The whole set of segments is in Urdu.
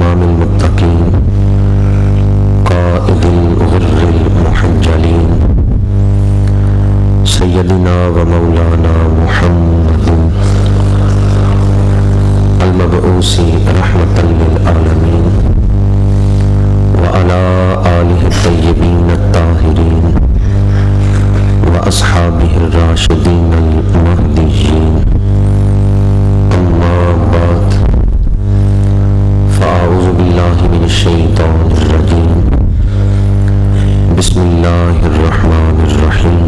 إمام المتقين قائد الغر المحجلين سيدنا ومولانا محمد المبعوث رحمة للعالمين وعلى آله الطيبين الطاهرين وأصحابه الراشدين المهديين. أما بعد فأعوذ بالله من الشيطان الرجيم. بسم الله الرحمن الرحيم.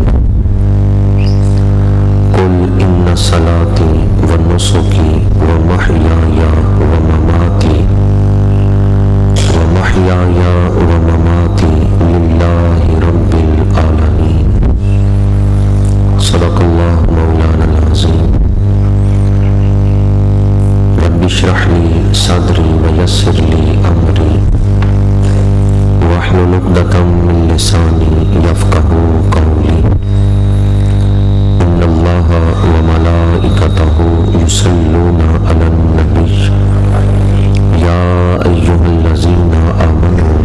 قل إن صلاتي ونسكي ومحياي ومماتي لله رب العالمين. صدق الله مولانا العظيم. رب اشرح لي صدري ويسر لي أمري واحلل عقدة من لساني يفقهوا قولي. إن الله وملائكته يصلون على النبي يا أيها الذين آمنوا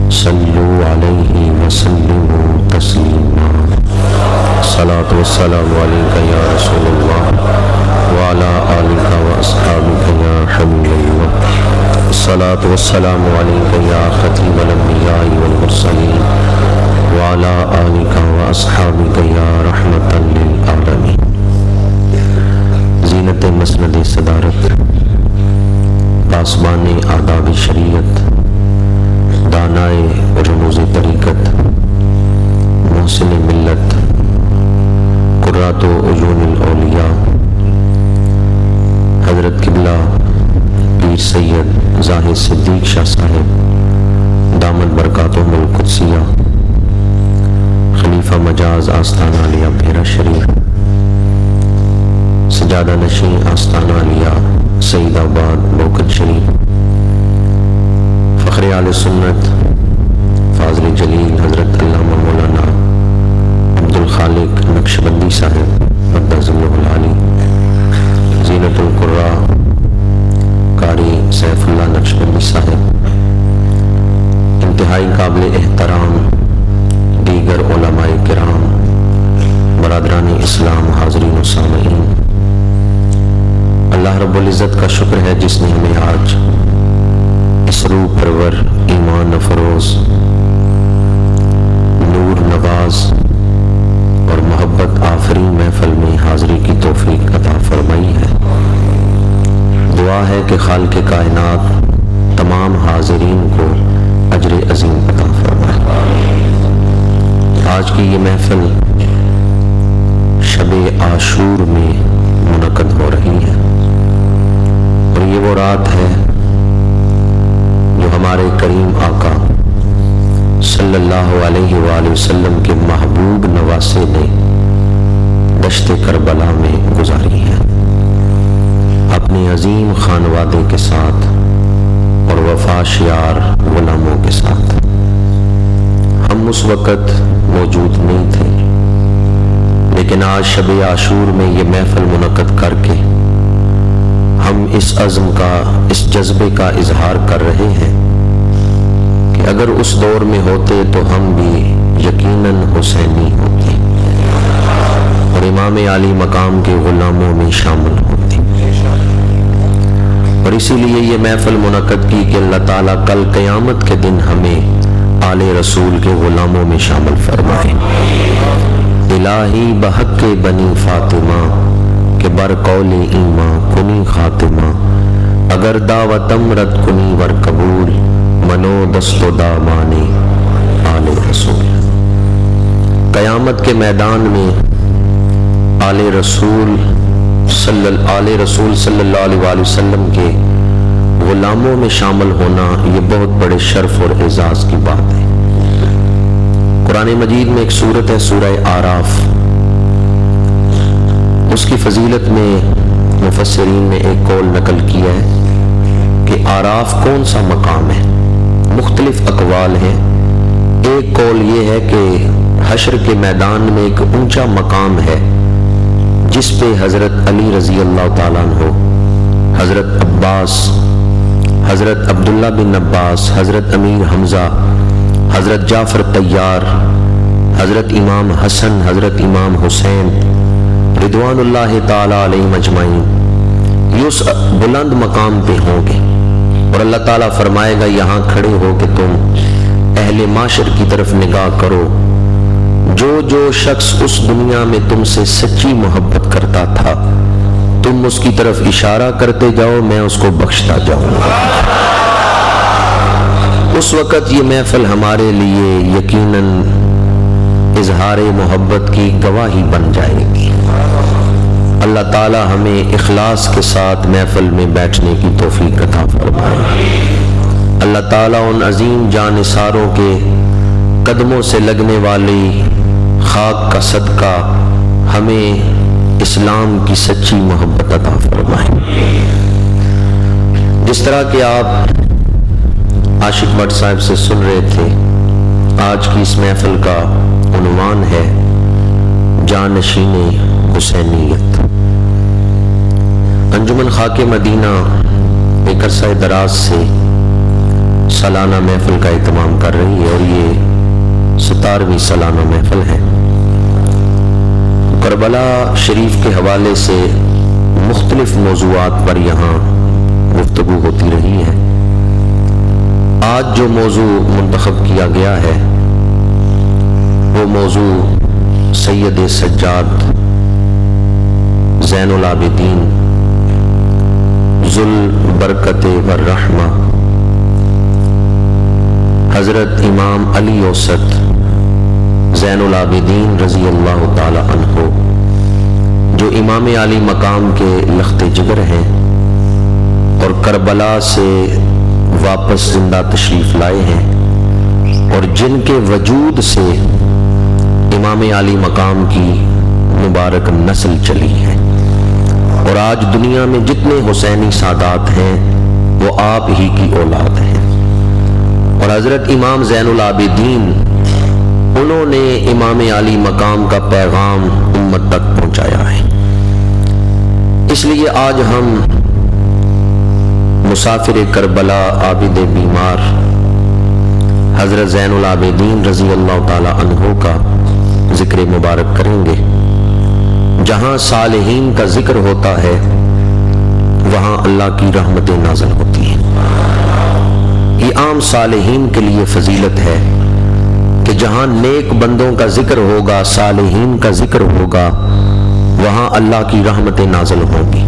صلوا عليه وسلموا تسليما. الصلاة والسلام عليك يا رسول الله وعلى آلك وأصحابك يا حبيب الله. الصلاة والسلام عليك يا ختم الأنبياء والمرسلين وعلى آلك وأصحابك يا رحمة للعالمين. زینت مسند صدارت، پاسبان آداب شریعت، دانائے رموز طریقت، محسن ملت، قرۃ عیون الاولیاء، حضرت قبلہ پیر سید زاہد صدیق شاہ صاحب دامت برکاتہم القدسیہ، خلیفہ مجاز آستانہ علیہ بھیرا شریف، سجادہ نشین آستانہ علیہ سعید آباد بوکر شریف، فخر آل سنت فاضل جلیل حضرت علامہ مولانا عبد الخالق نقشبندی صاحب مدہ ظلہ العالی، زینت القراء قاری سیف اللہ نقشبندی صاحب، انتہائی قابل احترام دیگر علماء کرام، برادران اسلام، حاضرین و سامعین، اللہ رب العزت کا شکر ہے جس نے ہمیں آج اس روح پرور، ایمان افروز، نور نواز اور محبت آفرین محفل میں حاضری کی توفیق عطا فرمائی ہے۔ دعا ہے کہ خالق کائنات تمام حاضرین کو اجر عظیم عطا فرمائے۔ آج کی یہ محفل شب عاشور میں منعقد ہو رہی ہے، اور یہ وہ رات ہے جو ہمارے کریم آقا صلی اللہ علیہ وآلہ وسلم کے محبوب نواسے نے دشت کربلا میں گزاری ہے، اپنے عظیم خانوادے کے ساتھ اور وفاشیار غلاموں کے ساتھ۔ ہم اس وقت موجود نہیں تھے، لیکن آج شب عاشور میں یہ محفل منعقد کر کے ہم اس عزم کا، اس جذبے کا اظہار کر رہے ہیں کہ اگر اس دور میں ہوتے تو ہم بھی یقیناً حسینی ہوتے اور امام عالی مقام کے غلاموں میں شامل ہوتے، اور اسی لیے یہ محفل منعقد کی کہ اللہ تعالیٰ کل قیامت کے دن ہمیں آل رسول کے غلاموں میں شامل فرمائے۔ الہی بحق بنی فاطمہ کہ بر قول ایمان کنی خاتمہ، اگر دعوتم رد کنی ور قبول، منو دست و دامانی آل رسول۔ قیامت کے میدان میں آل رسول صلی اللہ علیہ وآلہ وسلم کے غلاموں میں شامل ہونا یہ بہت بڑے شرف اور اعزاز کی بات ہے۔ قرآن مجید میں ایک سورت ہے سورہ آراف، اس کی فضیلت میں مفسرین نے ایک قول نقل کیا ہے کہ آراف کون سا مقام ہے، مختلف اقوال ہیں۔ ایک قول یہ ہے کہ حشر کے میدان میں ایک اونچا مقام ہے جس پہ حضرت علی رضی اللہ تعالیٰ عنہ، حضرت عباس، حضرت عبداللہ بن عباس، حضرت امیر حمزہ، حضرت جعفر طیار، حضرت امام حسن، حضرت امام حسین رضوان اللہ تعالی علیہم اجمعین یہ اس بلند مقام پہ ہوں گے، اور اللہ تعالیٰ فرمائے گا یہاں کھڑے ہو کہ تم اہل معاشر کی طرف نگاہ کرو، جو جو شخص اس دنیا میں تم سے سچی محبت کرتا تھا تم اس کی طرف اشارہ کرتے جاؤ، میں اس کو بخشتا جاؤں گا۔ اس وقت یہ محفل ہمارے لیے یقیناً اظہار محبت کی گواہی بن جائے گی۔ اللہ تعالی ہمیں اخلاص کے ساتھ محفل میں بیٹھنے کی توفیق عطا فرمائے۔ اللہ تعالیٰ ان عظیم جانثاروں کے قدموں سے لگنے والی خاک کا صدقہ ہمیں اسلام کی سچی محبت عطا فرمائے۔ جس طرح کہ آپ عاشق بٹ صاحب سے سن رہے تھے، آج کی اس محفل کا عنوان ہے جانشین حسینیت۔ انجمن خاک مدینہ ایک عرصہ دراز سے سالانہ محفل کا اہتمام کر رہی ہے، اور یہ 17ویں سالانہ محفل ہے۔ کربلا شریف کے حوالے سے مختلف موضوعات پر یہاں گفتگو ہوتی رہی ہے۔ آج جو موضوع منتخب کیا گیا ہے وہ موضوع سید سجاد زین العابدین ذو البرکت والرحمہ حضرت امام علی اوسط زین العابدین رضی اللہ تعالی عنہ، جو امام علی مقام کے لخت جگر ہیں اور کربلا سے واپس زندہ تشریف لائے ہیں، اور جن کے وجود سے امام علی مقام کی مبارک نسل چلی ہے، اور آج دنیا میں جتنے حسینی سادات ہیں وہ آپ ہی کی اولاد ہیں۔ اور حضرت امام زین العابدین انہوں نے امام علی مقام کا پیغام امت تک پہنچایا ہے۔ اس لیے آج ہم مسافر کربلا عابد بیمار حضرت زین العابدین رضی اللہ تعالی عنہ کا ذکر مبارک کریں گے۔ جہاں صالحین کا ذکر ہوتا ہے وہاں اللہ کی رحمتیں نازل ہوتی ہیں۔ یہ عام صالحین کے لیے فضیلت ہے کہ جہاں نیک بندوں کا ذکر ہوگا، صالحین کا ذکر ہوگا، وہاں اللہ کی رحمتیں نازل ہوں گی۔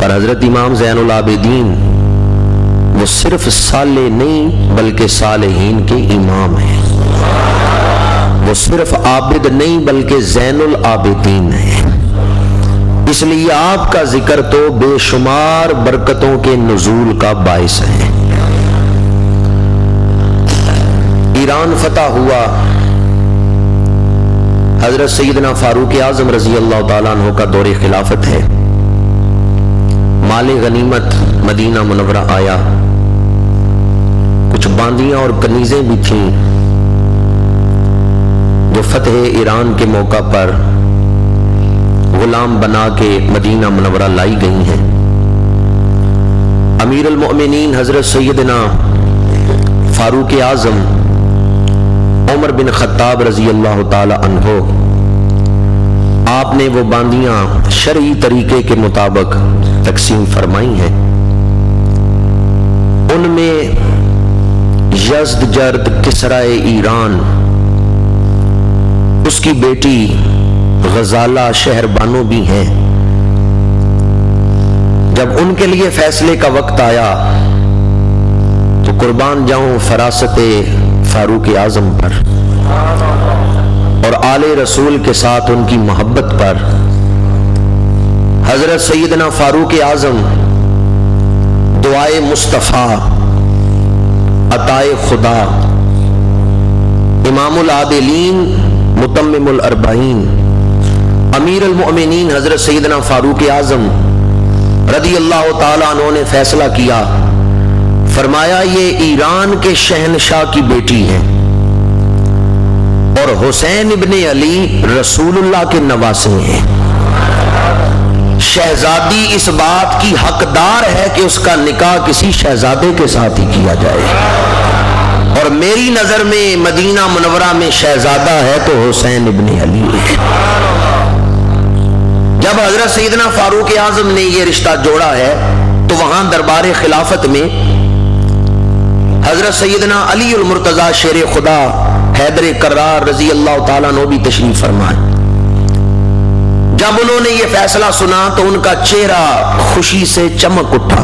پر حضرت امام زین العابدین وہ صرف صالح نہیں بلکہ صالحین کے امام ہیں، وہ صرف عابد نہیں بلکہ زین العابدین ہیں۔ اس لیے آپ کا ذکر تو بے شمار برکتوں کے نزول کا باعث ہے۔ ایران فتح ہوا، حضرت سیدنا فاروق اعظم رضی اللہ تعالیٰ عنہ کا دور خلافت ہے۔ مال غنیمت مدینہ منورہ آیا، کچھ باندیاں اور کنیزیں بھی تھیں جو فتح ایران کے موقع پر غلام بنا کے مدینہ منورہ لائی گئی ہیں۔ امیر المؤمنین حضرت سیدنا فاروق اعظم عمر بن خطاب رضی اللہ تعالی عنہ، آپ نے وہ باندیاں شرعی طریقے کے مطابق تقسیم فرمائی ہیں۔ ان میں یزدجرد کسرائے ایران، اس کی بیٹی غزالہ شہر بانو بھی ہیں۔ جب ان کے لیے فیصلے کا وقت آیا تو قربان جاؤں فراست فاروق اعظم پر اور آل رسول کے ساتھ ان کی محبت پر، حضرت سیدنا فاروق اعظم دعائے مصطفیٰ، عطائے خدا، امام العادلین، متمم الاربعین، امیر المؤمنین حضرت سیدنا فاروق اعظم رضی اللہ تعالیٰ عنہ نے فیصلہ کیا، فرمایا یہ ایران کے شہنشاہ کی بیٹی ہے اور حسین ابن علی رسول اللہ کے نواسے ہیں۔ شہزادی اس بات کی حقدار ہے کہ اس کا نکاح کسی شہزادے کے ساتھ ہی کیا جائے، اور میری نظر میں مدینہ منورہ میں شہزادہ ہے تو حسین ابن علی ہے۔ جب حضرت سیدنا فاروق اعظم نے یہ رشتہ جوڑا ہے تو وہاں دربار خلافت میں حضرت سیدنا علی المرتضی شیر خدا حیدر کرار رضی اللہ تعالیٰ عنہ بھی تشریف فرمائے۔ جب انہوں نے یہ فیصلہ سنا تو ان کا چہرہ خوشی سے چمک اٹھا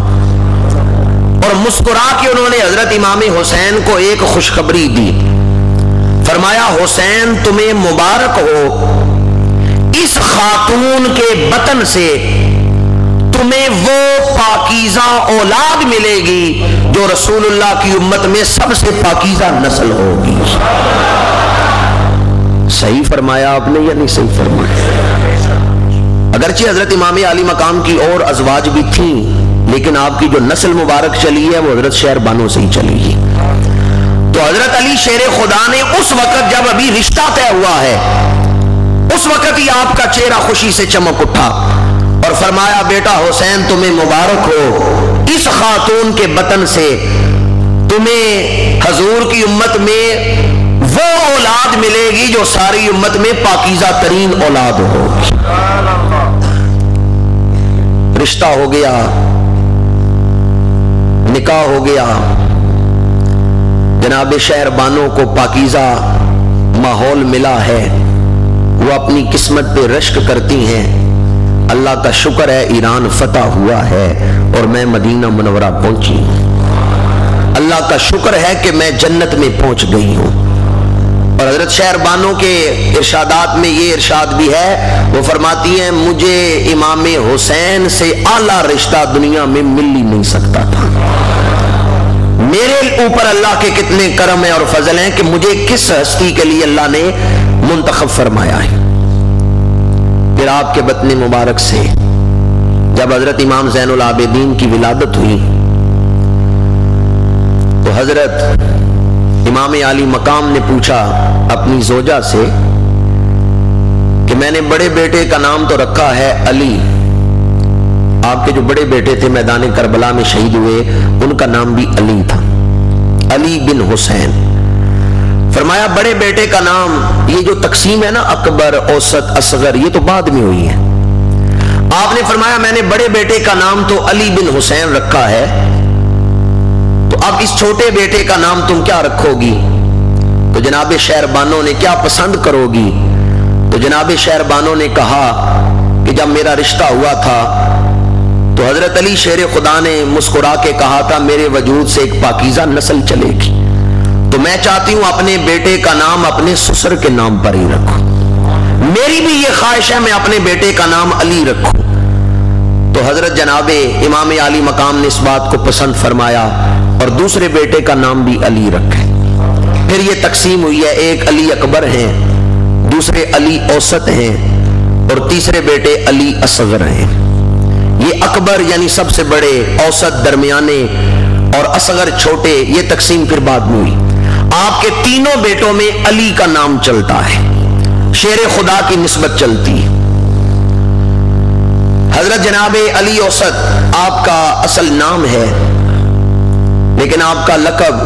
اور مسکرا کے انہوں نے حضرت امام حسین کو ایک خوشخبری دی۔ فرمایا حسین تمہیں مبارک ہو، اس خاتون کے بطن سے تمہیں وہ پاکیزہ اولاد ملے گی جو رسول اللہ کی امت میں سب سے پاکیزہ نسل ہوگی۔ صحیح فرمایا آپ نے یا نہیں صحیح فرمایا؟ اگرچہ حضرت امام علی مقام کی اور ازواج بھی تھیں، لیکن آپ کی جو نسل مبارک چلی ہے وہ حضرت شہر بانو سے ہی چلی ہے۔ تو حضرت علی شیر خدا نے اس وقت جب ابھی رشتہ طے ہوا ہے اس وقت ہی آپ کا چہرہ خوشی سے چمک اٹھا اور فرمایا بیٹا حسین تمہیں مبارک ہو، اس خاتون کے بطن سے تمہیں حضور کی امت میں وہ اولاد ملے گی جو ساری امت میں پاکیزہ ترین اولاد ہوگی۔ رشتہ ہو گیا، نکاح ہو گیا، جناب شہر بانو کو پاکیزہ ماحول ملا ہے، وہ اپنی قسمت پہ رشک کرتی ہیں۔ اللہ کا شکر ہے ایران فتح ہوا ہے اور میں مدینہ منورہ پہنچی ہوں۔ اللہ کا شکر ہے کہ میں جنت میں پہنچ گئی ہوں۔ اور حضرت شہر بانو کے ارشادات میں یہ ارشاد بھی ہے، وہ فرماتی ہیں مجھے امام حسین سے اعلیٰ رشتہ دنیا میں مل ہی نہیں سکتا تھا۔ میرے اوپر اللہ کے کتنے کرم ہیں اور فضل ہیں کہ مجھے کس ہستی کے لیے اللہ نے منتخب فرمایا ہے۔ پھر آپ کے بطن مبارک سے جب حضرت امام زین العابدین کی ولادت ہوئی تو حضرت امام علی مقام نے پوچھا اپنی زوجہ سے کہ میں نے بڑے بیٹے کا نام تو رکھا ہے علی، آپ کے جو بڑے بیٹے تھے میدان کربلا میں شہید ہوئے ان کا نام بھی علی تھا، علی بن حسین۔ فرمایا بڑے بیٹے کا نام، یہ جو تقسیم ہے نا اکبر اوسط اصغر یہ تو بعد میں ہوئی ہے، آپ نے فرمایا میں نے بڑے بیٹے کا نام تو علی بن حسین رکھا ہے، تو اب اس چھوٹے بیٹے کا نام تم کیا رکھو گی؟ تو جناب شہر بانو نے کیا پسند کرو گی؟ تو جناب شہر بانو نے کہا کہ جب میرا رشتہ ہوا تھا تو حضرت علی شیر خدا نے مسکرا کے کہا تھا میرے وجود سے ایک پاکیزہ نسل چلے گی، تو میں چاہتی ہوں اپنے بیٹے کا نام اپنے سسر کے نام پر ہی رکھوں، میری بھی یہ خواہش ہے میں اپنے بیٹے کا نام علی رکھوں۔ تو حضرت جناب امام علی مقام نے اس بات کو پسند فرمایا اور دوسرے بیٹے کا نام بھی علی رکھے۔ پھر یہ تقسیم ہوئی ہے، ایک علی اکبر ہیں، دوسرے علی اوسط ہیں اور تیسرے بیٹے علی اصغر ہیں۔ یہ اکبر یعنی سب سے بڑے، اوسط درمیانے اور اصغر چھوٹے، یہ تقسیم پھر بعد میں ہوئی۔ آپ کے تینوں بیٹوں میں علی کا نام چلتا ہے، شیر خدا کی نسبت چلتی ہے۔ حضرت جناب علی اوسط آپ کا اصل نام ہے لیکن آپ کا لقب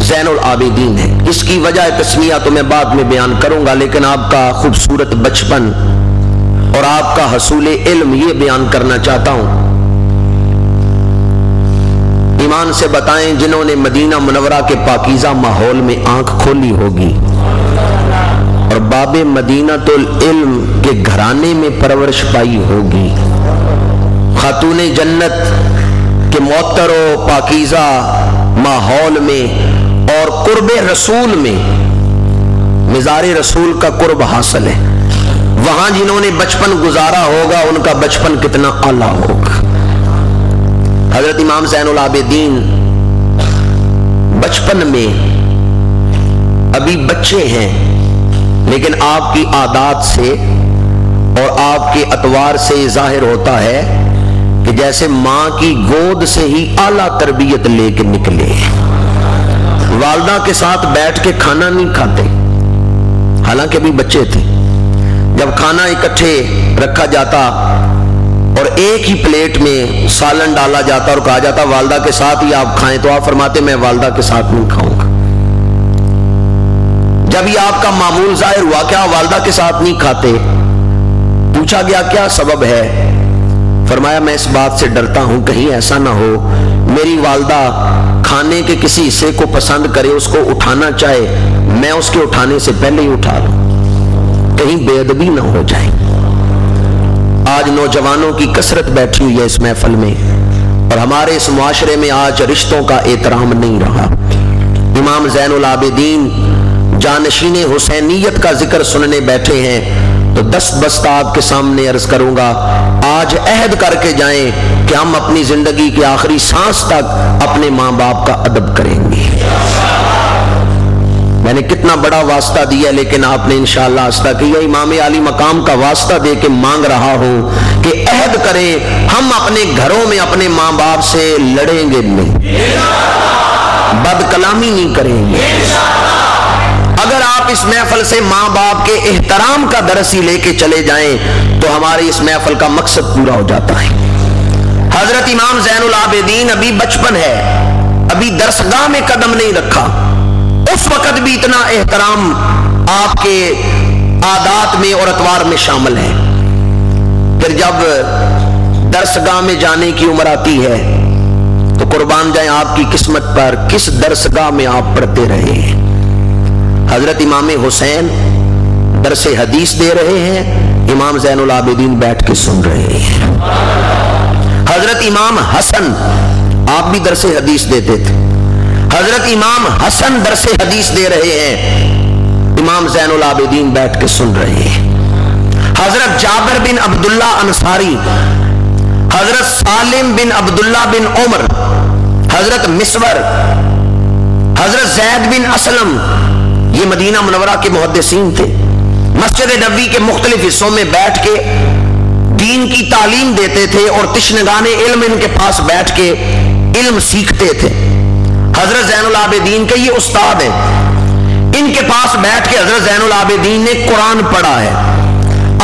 زین العابدین ہے، اس کی وجہ تسمیہ تو میں بعد میں بیان کروں گا، لیکن آپ کا خوبصورت بچپن اور آپ کا حصول علم یہ بیان کرنا چاہتا ہوں۔ ایمان سے بتائیں جنہوں نے مدینہ منورہ کے پاکیزہ ماحول میں آنکھ کھولی ہوگی اور باب مدینۃ العلم کے گھرانے میں پرورش پائی ہوگی، خاتون جنت کے معطر و پاکیزہ ماحول میں اور قرب رسول میں، مزار رسول کا قرب حاصل ہے، وہاں جنہوں نے بچپن گزارا ہوگا ان کا بچپن کتنا اعلیٰ ہوگا۔ حضرت امام زین العابدین بچپن میں ابھی بچے ہیں لیکن آپ کی عادات سے اور آپ کے اطوار سے ظاہر ہوتا ہے کہ جیسے ماں کی گود سے ہی اعلیٰ تربیت لے کے نکلے، والدہ کے ساتھ بیٹھ کے کھانا نہیں کھاتے حالانکہ بھی بچے تھے، جب کھانا اکٹھے رکھا جاتا اور ایک ہی پلیٹ میں سالن ڈالا جاتا اور کہا جاتا والدہ کے ساتھ ہی آپ کھائیں، تو آپ فرماتے میں والدہ کے ساتھ نہیں کھاؤں گا۔ جب یہ آپ کا معمول ظاہر ہوا کہ آپ والدہ کے ساتھ نہیں کھاتے، پوچھا گیا کیا سبب ہے؟ فرمایا میں اس بات سے ڈرتا ہوں کہیں ایسا نہ ہو میری والدہ کھانے کے کسی حصے کو پسند کرے، اس کو اٹھانا چاہے، میں اس کے اٹھانے سے پہلے ہی اٹھا لوں، کہیں بے ادبی نہ ہو جائے۔ آج نوجوانوں کی کثرت بیٹھی ہوئی ہے اس محفل میں، اور ہمارے اس معاشرے میں آج رشتوں کا احترام نہیں رہا۔ امام زین العابدین جانشین حسینیت کا ذکر سننے بیٹھے ہیں تو دست بستہ آپ کے سامنے عرض کروں گا، آج عہد کر کے جائیں کہ ہم اپنی زندگی کے آخری سانس تک اپنے ماں باپ کا ادب کریں گے۔ میں نے کتنا بڑا واسطہ دیا لیکن آپ نے انشاءاللہ آستہ کیا۔ امام عالی مقام کا واسطہ دے کے مانگ رہا ہوں کہ عہد کریں ہم اپنے گھروں میں اپنے ماں باپ سے لڑیں گے نہیں، بد کلامی نہیں کریں گے۔ اگر آپ اس محفل سے ماں باپ کے احترام کا درس ہی لے کے چلے جائیں تو ہماری اس محفل کا مقصد پورا ہو جاتا ہے۔ حضرت امام زین العابدین ابھی بچپن ہے، ابھی درسگاہ میں قدم نہیں رکھا، اس وقت بھی اتنا احترام آپ کے عادات میں اور اطوار میں شامل ہے۔ پھر جب درسگاہ میں جانے کی عمر آتی ہے تو قربان جائیں آپ کی قسمت پر کس درسگاہ میں آپ پڑھتے رہے ہیں۔ حضرت امام حسین درس حدیث دے رہے ہیں، امام زین العابدین بیٹھ کے سن رہے ہیں۔ حضرت امام حسن آپ بھی درس حدیث دیتے تھے، حضرت امام حسن درس حدیث دے رہے ہیں، امام زین العابدین بیٹھ کے سن رہے ہیں۔ حضرت جابر بن عبداللہ انصاری، حضرت سالم بن عبداللہ بن عمر، حضرت مسور، حضرت زید بن اسلم، یہ مدینہ منورہ کے محدثین تھے، مسجد نبوی کے مختلف حصوں میں بیٹھ کے دین کی تعلیم دیتے تھے اور تشنگان علم ان کے پاس بیٹھ کے علم سیکھتے تھے۔ حضرت زین العابدین کے یہ استاد ہیں، ان کے پاس بیٹھ کے حضرت زین العابدین نے قرآن پڑھا ہے،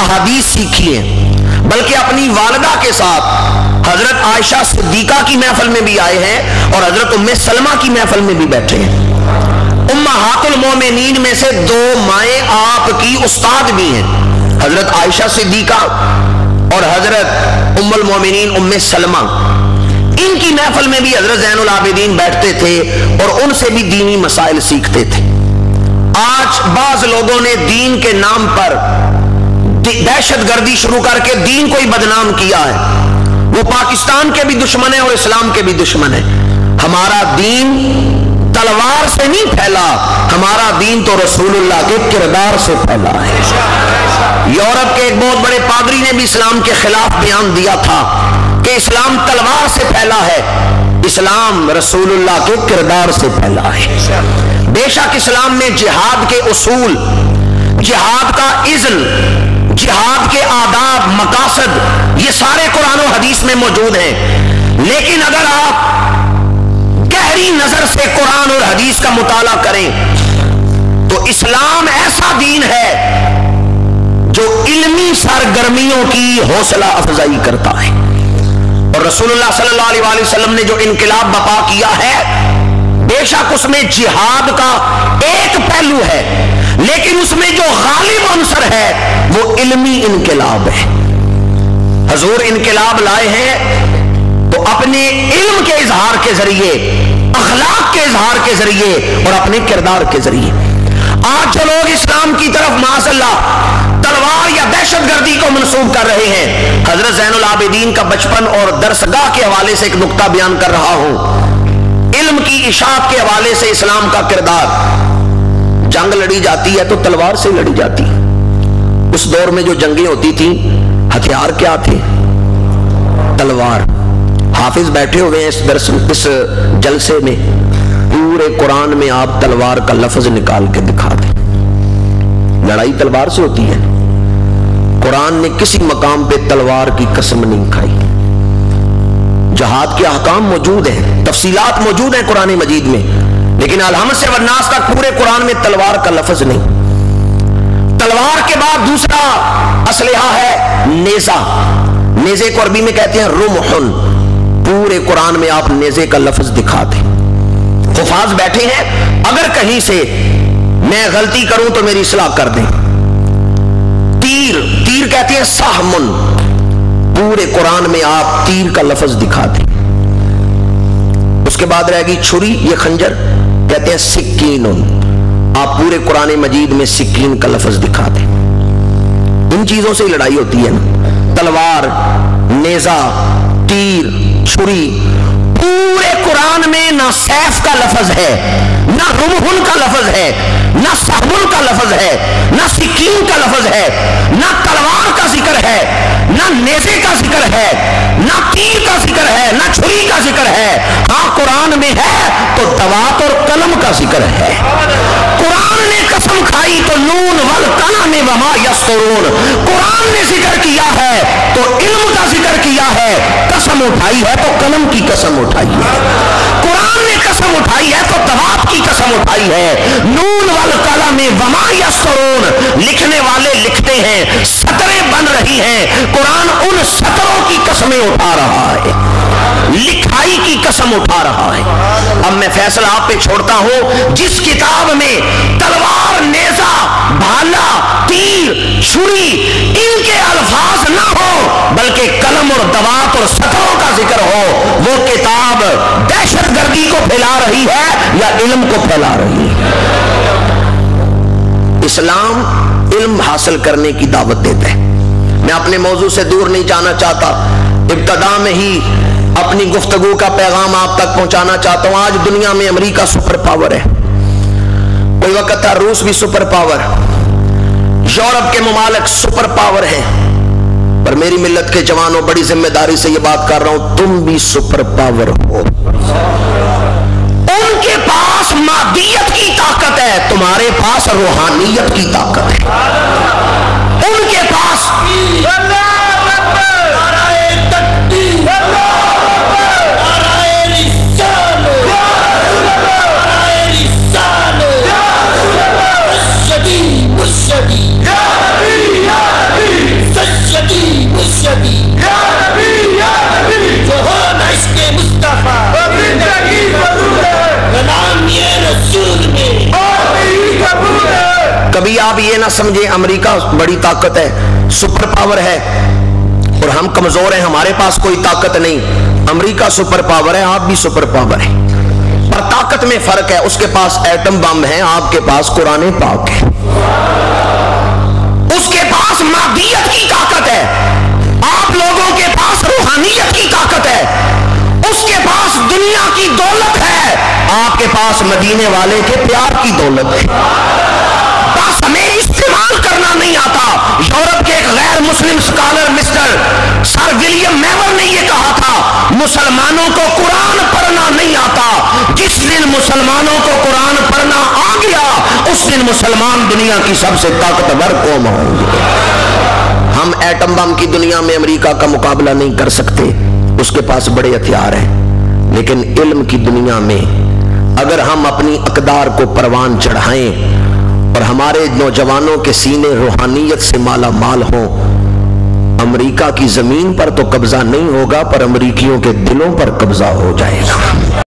احادیث سیکھی ہیں، بلکہ اپنی والدہ کے ساتھ حضرت عائشہ صدیقہ کی محفل میں بھی آئے ہیں اور حضرت ام سلمہ کی محفل میں بھی بیٹھے ہیں۔ امہات المومنین میں سے دو مائیں آپ کی استاد بھی ہیں، حضرت عائشہ صدیقہ اور حضرت ام المومنین ام سلمہ، ان کی محفل میں بھی حضرت زین العابدین بیٹھتے تھے اور ان سے بھی دینی مسائل سیکھتے تھے۔ آج بعض لوگوں نے دین کے نام پر دہشت گردی شروع کر کے دین کو ہی بدنام کیا ہے، وہ پاکستان کے بھی دشمن ہیں اور اسلام کے بھی دشمن ہیں۔ ہمارا دین تلوار سے نہیں پھیلا، ہمارا دین تو رسول اللہ کے کردار سے پھیلا ہے۔ یورپ کے ایک بہت بڑے پادری نے بھی اسلام کے خلاف بیان دیا تھا کہ اسلام تلوار سے پھیلا ہے، اسلام رسول اللہ کے کردار سے پھیلا ہے۔ بے شک اسلام میں جہاد کے اصول، جہاد کا اذن، جہاد کے آداب، مقاصد، یہ سارے قرآن و حدیث میں موجود ہیں، لیکن اگر آپ گہری نظر سے قرآن اور حدیث کا مطالعہ کریں تو اسلام ایسا دین ہے جو علمی سرگرمیوں کی حوصلہ افزائی کرتا ہے، اور رسول اللہ صلی اللہ علیہ وسلم نے جو انقلاب برپا کیا ہے بے شک اس میں جہاد کا ایک پہلو ہے، لیکن اس میں جو غالب عنصر ہے وہ علمی انقلاب ہے۔ حضور انقلاب لائے ہیں تو اپنے علم کے اظہار کے ذریعے، اخلاق کے اظہار کے ذریعے اور اپنے کردار کے ذریعے۔ آج جو لوگ اسلام کی طرف معاذ اللہ تلوار یا دہشت گردی کو منسوب کر رہے ہیں، حضرت زین العابدین کا بچپن اور درسگاہ کے حوالے سے ایک نقطہ بیان کر رہا ہوں، علم کی اشاعت کے حوالے سے اسلام کا کردار۔ جنگ لڑی جاتی ہے تو تلوار سے لڑی جاتی ہے۔ اس دور میں جو جنگیں ہوتی تھیں ہتھیار کیا تھے؟ تلوار۔ حافظ بیٹھے ہوئے ہیں اس جلسے میں، پورے قرآن میں آپ تلوار کا لفظ نکال کے دکھا دیں۔ لڑائی تلوار سے ہوتی ہے، قرآن نے کسی مقام پہ تلوار کی قسم نہیں کھائی۔ جہاد کے احکام موجود ہیں، تفصیلات موجود ہیں قرآن مجید میں، لیکن الحمد سے والناس تک پورے قرآن میں تلوار کا لفظ نہیں۔ تلوار کے بعد دوسرا اسلحہ ہے نیزہ. نیزے کو عربی میں کہتے ہیں رمحن. پورے قرآن میں آپ نیزے کا لفظ دکھا دیں. حفاظ بیٹھے ہیں, اگر کہیں سے میں غلطی کروں تو میری اصلاح کر دیں. تیر, تیر کہتے ہیں سہمن. پورے قرآن میں آپ تیر کا لفظ دکھا دیں. اس کے بعد رہ گئی چھری, یہ خنجر, کہتے ہیں سکین. آپ پورے قرآن مجید میں سکین کا لفظ دکھا دیں. ان چیزوں سے لڑائی ہوتی ہے نا, تلوار, نیزہ, تیر, چھری. پورے قرآن میں نہ سیف کا لفظ ہے, نہ رمحن کا لفظ ہے, نہ سہمن کا لفظ ہے, نہ سکین کا لفظ ہے, نہ تلوار کا ذکر ہے, نہ نیزے کا ذکر ہے, نہ تیر کا ذکر ہے, نہ چھری کا ذکر ہے. ہاں قرآن میں ہے تو دوات اور قلم کا ذکر ہے. قرآن نے قسم کھائی تو نون والقلم وما یسطرون. قرآن نے ذکر کیا ہے تو علم کا ذکر کیا ہے. قسم اٹھائی ہے تو قلم کی قسم اٹھائی ہے. قرآن نے قسم اٹھائی ہے تو دوات کی قسم اٹھائی ہے. نون والقلم وما یسطرون. لکھنے والے لکھتے ہیں, سطریں بن رہی ہیں. قرآن ان سطروں کی قسمیں اٹھا رہا ہے, لکھائی کی قسم اٹھا رہا ہے. اب میں فیصلہ آپ پہ چھوڑتا ہوں, جس کتاب میں تلوار, نیزہ, بھالا, تیر, چھری ان کے الفاظ نہ ہو بلکہ قلم اور دوات اور سطروں کا ذکر ہو, وہ کتاب دہشت گردی کو پھیلا رہی ہے یا علم کو پھیلا رہی ہے. اسلام علم حاصل کرنے کی دعوت دیتا ہے. میں اپنے موضوع سے دور نہیں جانا چاہتا, ابتدا میں ہی اپنی گفتگو کا پیغام آپ تک پہنچانا چاہتا ہوں. آج دنیا میں امریکہ سپر پاور ہے, کوئی وقت تھا روس بھی سپر پاور, یورپ کے ممالک سپر پاور ہیں. پر میری ملت کے جوانوں, بڑی ذمہ داری سے یہ بات کر رہا ہوں, تم بھی سپر پاور ہو. ان کے پاس مادیت کی طاقت ہے, تمہارے پاس روحانیت کی طاقت ہے. ان کے پاس کبھی آپ یہ نہ سمجھیں امریکہ بڑی طاقت ہے, سپر پاور ہے, اور ہم کمزور ہیں, ہمارے پاس کوئی طاقت نہیں. امریکہ سپر پاور ہے, آپ بھی سپر پاور ہیں, پر طاقت میں فرق ہے. اس کے پاس ایٹم بم ہے, آپ کے پاس قرآن پاک ہے. اس کے پاس مادیت کی طاقت ہے, آپ لوگوں کے پاس روحانیت کی طاقت ہے. اس کے پاس دنیا کی دولت ہے, آپ کے پاس مدینے والے کے پیار کی دولت ہے. بس ہمیں استعمال کرنا نہیں آتا. یورپ کے ایک غیر مسلم سکالر مسٹر سر ولیم میور نے یہ کہا تھا, مسلمانوں کو قرآن پڑھنا نہیں آتا. جس دن مسلمانوں کو قرآن پڑھنا آ گیا, اس دن مسلمان دنیا کی سب سے طاقتور قوم ہوں گے. ہم ایٹم بم کی دنیا میں امریکہ کا مقابلہ نہیں کر سکتے, اس کے پاس بڑے ہتھیار ہیں. لیکن علم کی دنیا میں اگر ہم اپنی اقدار کو پروان چڑھائیں اور ہمارے نوجوانوں کے سینے روحانیت سے مالا مال ہوں, امریکہ کی زمین پر تو قبضہ نہیں ہوگا, پر امریکیوں کے دلوں پر قبضہ ہو جائے گا.